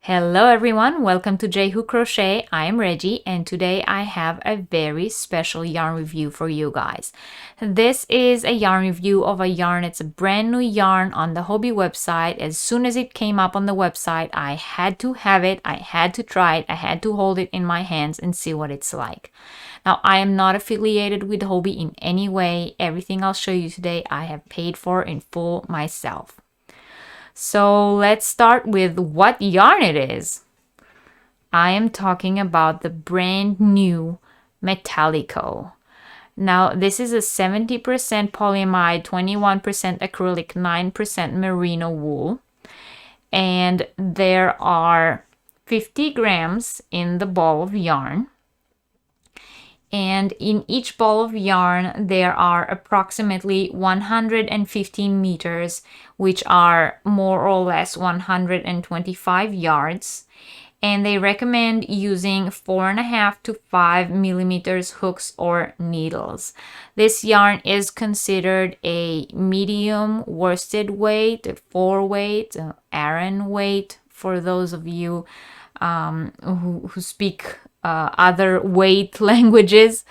Hello everyone, welcome to J-Hook Crochet. I am Reggie and today I have a very special yarn review for you guys. This is a yarn review of a yarn. It's a brand new yarn on the Hobbii website. As soon as it came up on the website, I had to have it, I had to try it, I had to hold it in my hands and see what it's like. Now, I am not affiliated with Hobbii in any way. Everything I'll show you today I have paid for in full myself. So let's start with what yarn it is. I am talking about the brand new Metallico. Now, this is a 70% polyamide, 21% acrylic, 9% merino wool. And there are 50 grams in the ball of yarn. And in each ball of yarn, there are approximately 115 meters, which are more or less 125 yards. And they recommend using 4.5 to 5 millimeters hooks or needles. This yarn is considered a medium worsted weight, a 4-weight, Aran weight for those of you who speak other weight languages,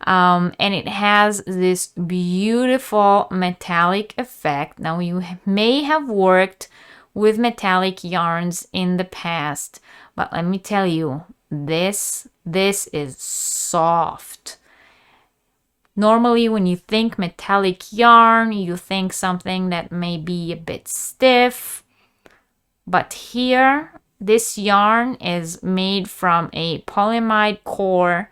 and it has this beautiful metallic effect. Now, you may have worked with metallic yarns in the past, but let me tell you, this is soft. Normally, when you think metallic yarn, you think something that may be a bit stiff, but here, this yarn is made from a polyamide core,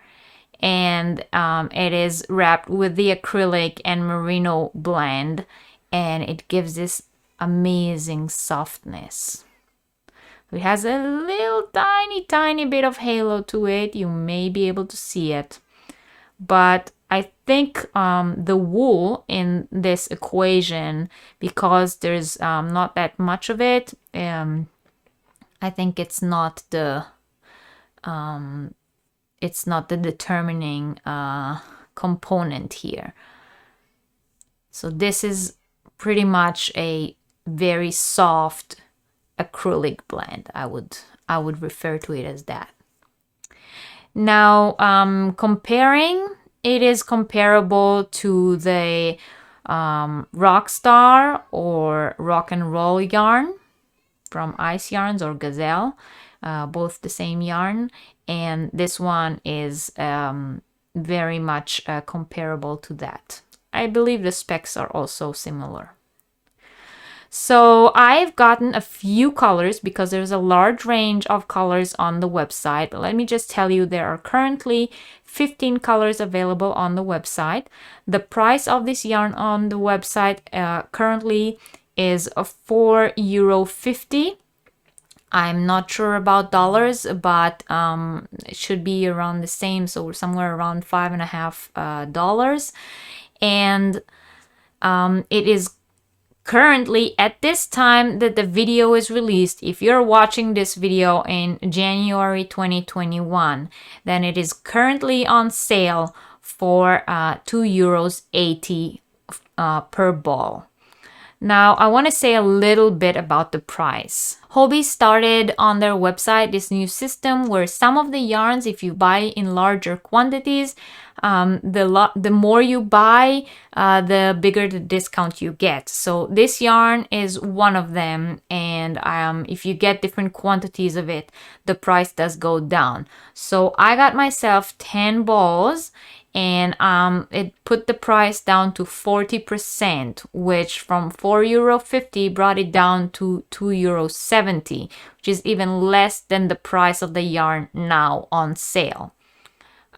and it is wrapped with the acrylic and merino blend, and it gives this amazing softness. It has a little tiny bit of halo to it. You may be able to see it, but I think the wool in this equation, because there's not that much of it, I think it's not the determining component here. So this is pretty much a very soft acrylic blend. I would refer to it as that. Now, comparing, it is comparable to the Rockstar or Rock and Roll yarn from Ice Yarns or Gazelle, both the same yarn, and this one is very much comparable to that. I believe the specs are also similar. So I've gotten a few colors because there's a large range of colors on the website. But let me just tell you, there are currently 15 colors available on the website. The price of this yarn on the website currently is €4.50. I'm not sure about dollars, but it should be around the same, so somewhere around $5.50. And it is currently, at this time that the video is released, if you're watching this video in January 2021, then it is currently on sale for €2.80 per ball. Now, I want to say a little bit about the price. Hobbii started on their website this new system where some of the yarns, if you buy in larger quantities, the more you buy, the bigger the discount you get. So this yarn is one of them, and if you get different quantities of it, the price does go down. So I got myself 10 balls, and it put the price down to 40%, which from €4.50 brought it down to €2.70, which is even less than the price of the yarn now on sale.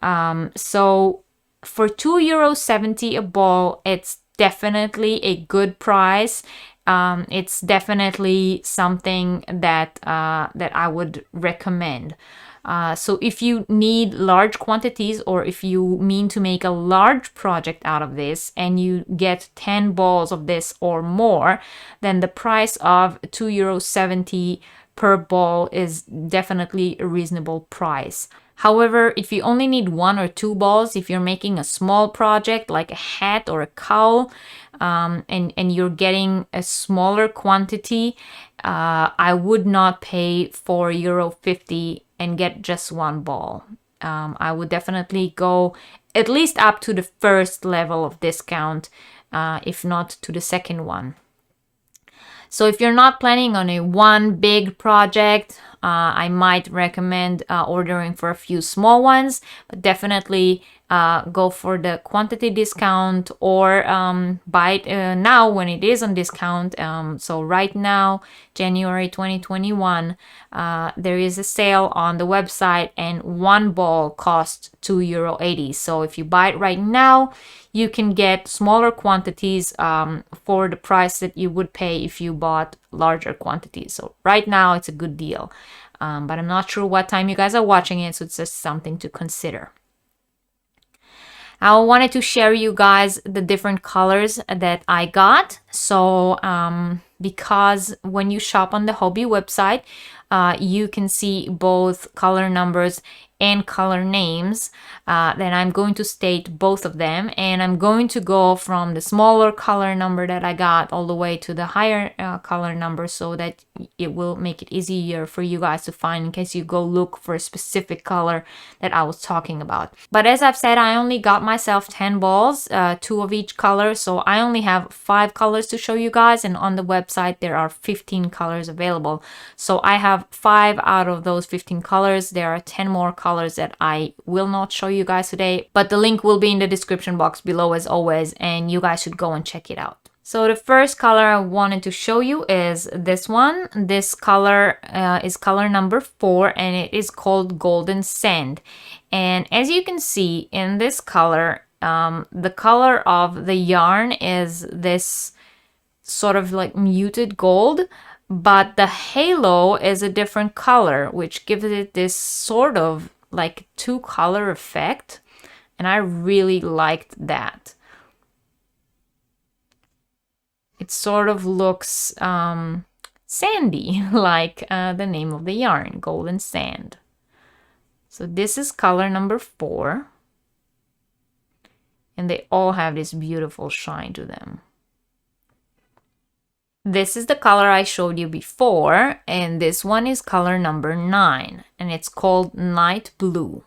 So for €2.70 a ball, it's definitely a good price. It's definitely something that I would recommend. So if you need large quantities, or if you mean to make a large project out of this and you get 10 balls of this or more, then the price of €2.70 per ball is definitely a reasonable price. However, if you only need 1 or 2 balls, if you're making a small project like a hat or a cowl, and you're getting a smaller quantity, I would not pay €4.50 and get just 1 ball. I would definitely go at least up to the first level of discount, if not to the second one. So if you're not planning on a one big project, I might recommend ordering for a few small ones, but definitely go for the quantity discount, or buy it now when it is on discount. So right now, January 2021, there is a sale on the website, and 1 ball costs €2.80. So if you buy it right now, you can get smaller quantities for the price that you would pay if you bought larger quantities. So right now it's a good deal, but I'm not sure what time you guys are watching it, so it's just something to consider. I wanted to share you guys the different colors that I got. So because when you shop on the Hobbii website, you can see both color numbers and color names. Then I'm going to state both of them, and I'm going to go from the smaller color number that I got all the way to the higher color number, so that it will make it easier for you guys to find in case you go look for a specific color that I was talking about. But as I've said, I only got myself 10 balls, 2 of each color, so I only have 5 colors to show you guys, and on the website there are 15 colors available. So I have 5 out of those 15 colors. There are 10 more colors that I will not show you guys today, but the link will be in the description box below as always, and you guys should go and check it out. So the first color I wanted to show you is this one. This color is color number 4, and it is called Golden Sand. And as you can see in this color, the color of the yarn is this sort of like muted gold, but the halo is a different color, which gives it this sort of like 2-color effect, and I really liked that. It sort of looks sandy, like the name of the yarn, Golden Sand. So this is color number 4, and they all have this beautiful shine to them. This is the color I showed you before, and this one is color number 9, and it's called Night Blue.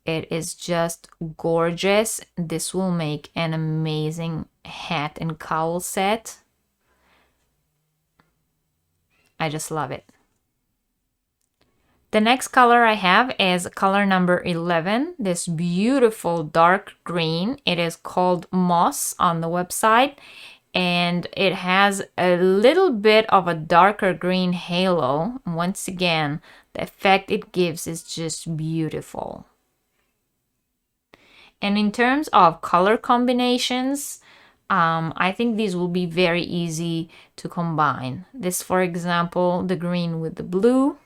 It is just gorgeous. This will make an amazing hat and cowl set. I just love it. The next color I have is color number 11, this beautiful dark green. It is called Moss on the website, and it has a little bit of a darker green halo. Once again, the effect it gives is just beautiful. And in terms of color combinations, I think these will be very easy to combine. This, for example, the green with the blue,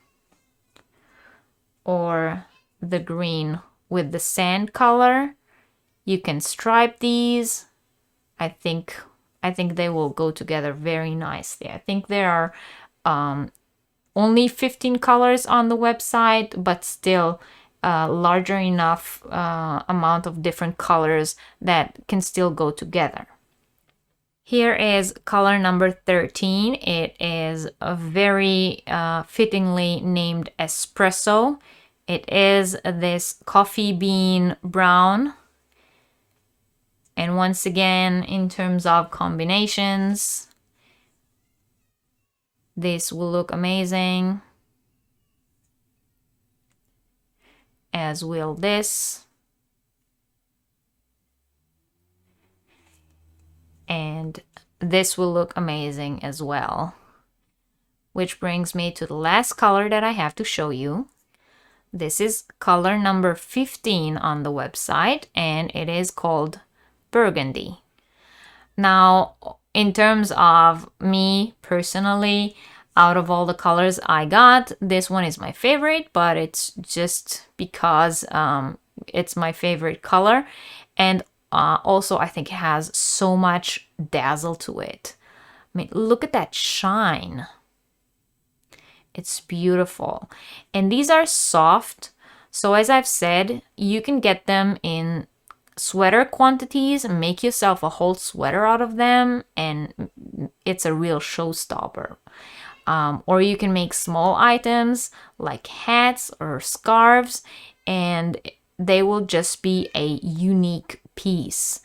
or the green with the sand color. You can stripe these. I think they will go together very nicely. I think there are only 15 colors on the website, but still larger enough amount of different colors that can still go together. Here is color number 13. It is a very fittingly named Espresso. It is this coffee bean brown. And once again, in terms of combinations, this will look amazing, as will this. And this will look amazing as well. Which brings me to the last color that I have to show you. This is color number 15 on the website, and it is called Burgundy. Now, in terms of me personally, out of all the colors I got, this one is my favorite, but it's just because it's my favorite color. And also, I think it has so much dazzle to it. I mean, look at that shine. It's beautiful. And these are soft. So as I've said, you can get them in sweater quantities and make yourself a whole sweater out of them, and it's a real showstopper. Or you can make small items like hats or scarves, and they will just be a unique piece.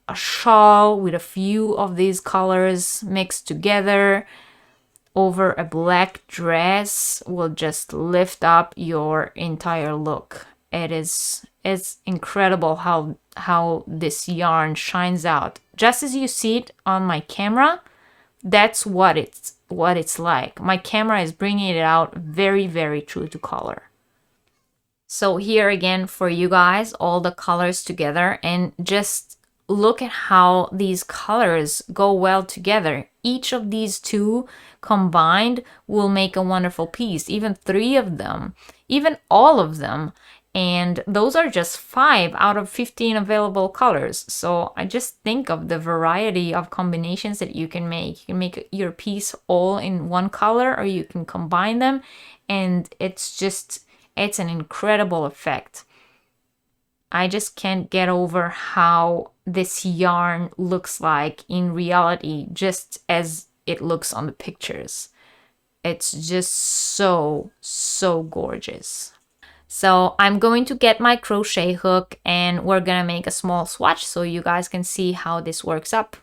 A shawl with a few of these colors mixed together over a black dress will just lift up your entire look. It's incredible how this yarn shines out. Just as you see it on my camera, that's what it's like. My camera is bringing it out very, very true to color. So here again for you guys, all the colors together, and just look at how these colors go well together. Each of these two combined will make a wonderful piece, even 3 of them, even all of them. And those are just 5 out of 15 available colors. So I just think of the variety of combinations that you can make. You can make your piece all in one color, or you can combine them, and it's an incredible effect. I just can't get over how this yarn looks like in reality, just as it looks on the pictures. It's just so gorgeous. So I'm going to get my crochet hook, and we're gonna make a small swatch so you guys can see how this works up.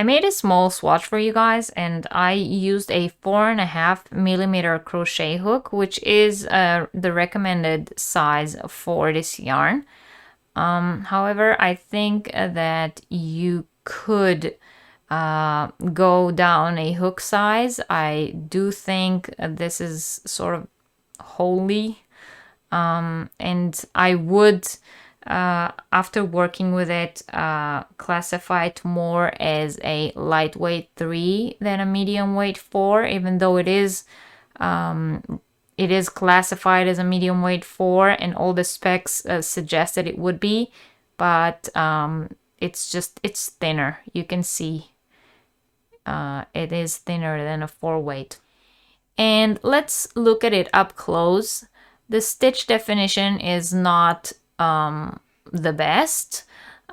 I made a small swatch for you guys, and I used a 4.5mm crochet hook, which is the recommended size for this yarn. However, I think that you could go down a hook size. I do think this is sort of holy, and I would, after working with it, classify it more as a lightweight 3 than a medium weight 4, even though it is classified as a medium weight 4, and all the specs suggest that it would be, but it's thinner. You can see it is thinner than a 4 weight. And let's look at it up close. The stitch definition is not the best.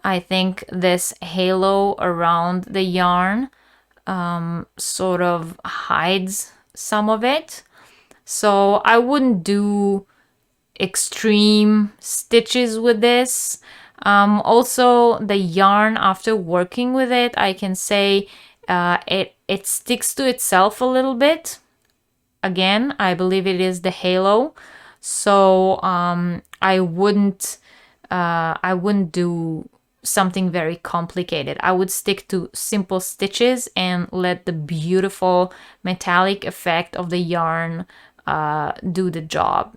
I think this halo around the yarn sort of hides some of it. So I wouldn't do extreme stitches with this. Also, the yarn, after working with it, I can say it sticks to itself a little bit. Again, I believe it is the halo. So I wouldn't do something very complicated. I would stick to simple stitches and let the beautiful metallic effect of the yarn do the job.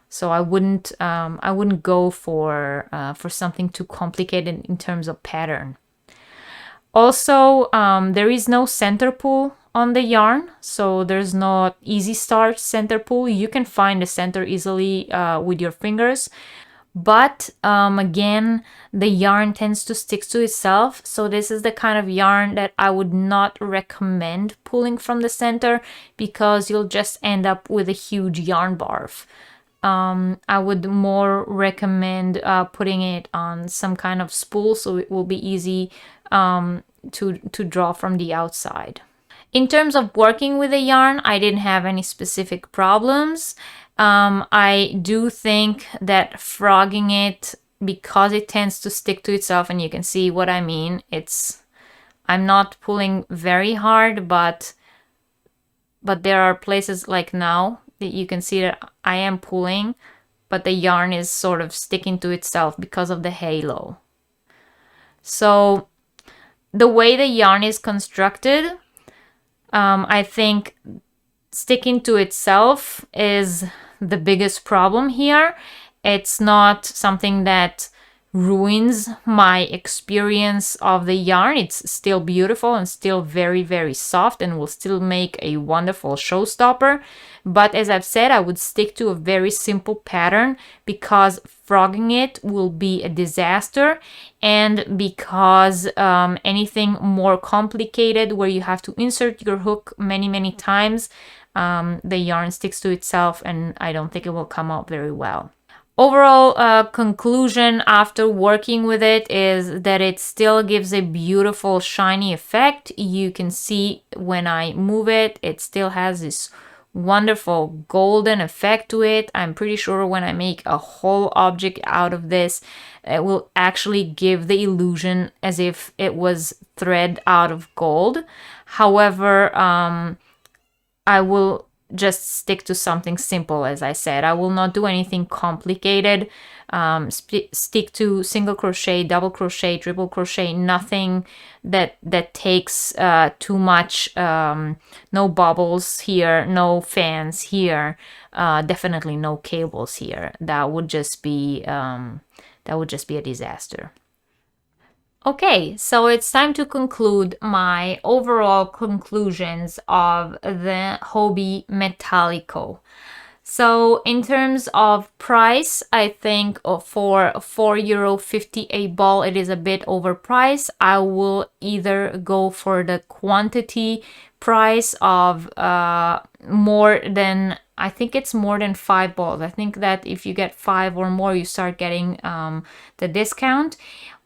So I wouldn't go for something too complicated in terms of pattern. Also, there is no center pull on the yarn, so there's no easy start center pull. You can find the center easily with your fingers, but again, the yarn tends to stick to itself, so this is the kind of yarn that I would not recommend pulling from the center, because you'll just end up with a huge yarn barf. I would more recommend putting it on some kind of spool, so it will be easy to draw from the outside. In terms of working with the yarn, I didn't have any specific problems. I do think that frogging it, because it tends to stick to itself, and you can see what I mean, I'm not pulling very hard, but there are places like now that you can see that I am pulling, but the yarn is sort of sticking to itself because of the halo. So the way the yarn is constructed, I think sticking to itself is the biggest problem here. It's not something that ruins my experience of the yarn. It's still beautiful and still very, very soft, and will still make a wonderful showstopper. But as I've said, I would stick to a very simple pattern, because frogging it will be a disaster, and because anything more complicated where you have to insert your hook many times, the yarn sticks to itself and I don't think it will come out very well. Overall conclusion after working with it is that it still gives a beautiful shiny effect. You can see when I move it, it still has this wonderful golden effect to it. I'm pretty sure when I make a whole object out of this, it will actually give the illusion as if it was thread out of gold. However, I will just stick to something simple. As I said, I will not do anything complicated. Stick to single crochet, double crochet, triple crochet, nothing that takes too much. No bubbles here, no fans here, definitely no cables here. That would just be a disaster. Okay, so it's time to conclude my overall conclusions of the Hobbii Metallico. So in terms of price, I think for €4.50 a ball, it is a bit overpriced. I will either go for the quantity price of more than, I think it's more than 5 balls. I think that if you get 5 or more, you start getting the discount,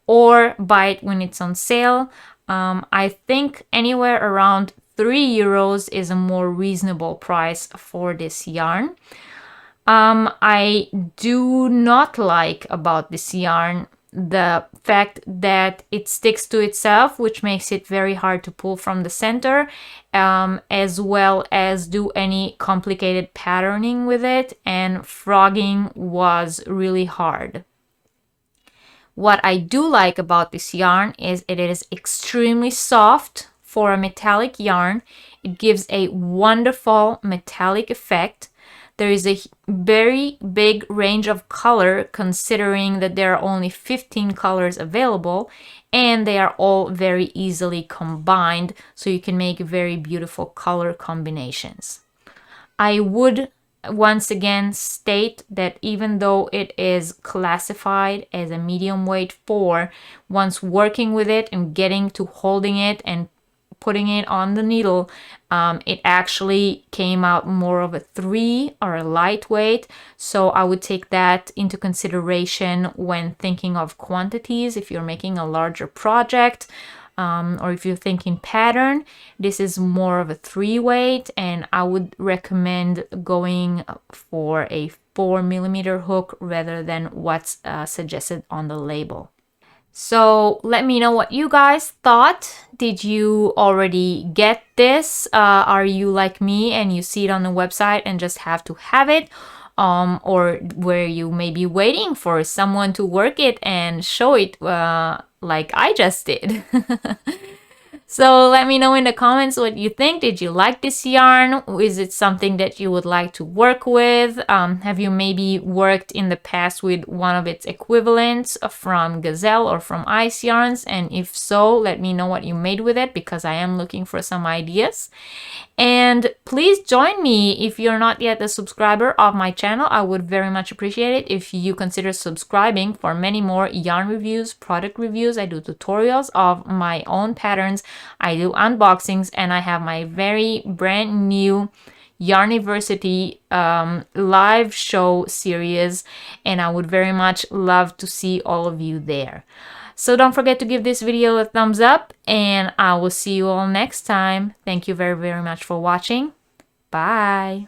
or buy it when it's on sale. I think anywhere around €3 is a more reasonable price for this yarn. I do not like about this yarn the fact that it sticks to itself, which makes it very hard to pull from the center, as well as do any complicated patterning with it, and frogging was really hard. What I do like about this yarn is it is extremely soft for a metallic yarn. It gives a wonderful metallic effect. There is a very big range of color considering that there are only 15 colors available, and they are all very easily combined, so you can make very beautiful color combinations. I would once again state that even though it is classified as a medium weight 4, once working with it and getting to holding it and putting it on the needle, it actually came out more of a 3 or a lightweight. So I would take that into consideration when thinking of quantities if you're making a larger project. Or if you're thinking pattern, this is more of a 3 weight, and I would recommend going for a 4mm hook rather than what's suggested on the label. So let me know what you guys thought. Did you already get this? Are you like me and you see it on the website and just have to have it? Or were you maybe waiting for someone to work it and show it like I just did? So let me know in the comments what you think. Did you like this yarn? Is it something that you would like to work with? Have you maybe worked in the past with one of its equivalents from Gazelle or from Ice Yarns? And if so, let me know what you made with it, because I am looking for some ideas. And please join me if you're not yet a subscriber of my channel. I would very much appreciate it if you consider subscribing for many more yarn reviews, product reviews. I do tutorials of my own patterns. I do unboxings, and I have my very brand new Yarniversity live show series, and I would very much love to see all of you there. So don't forget to give this video a thumbs up, and I will see you all next time. Thank you very, very much for watching. Bye.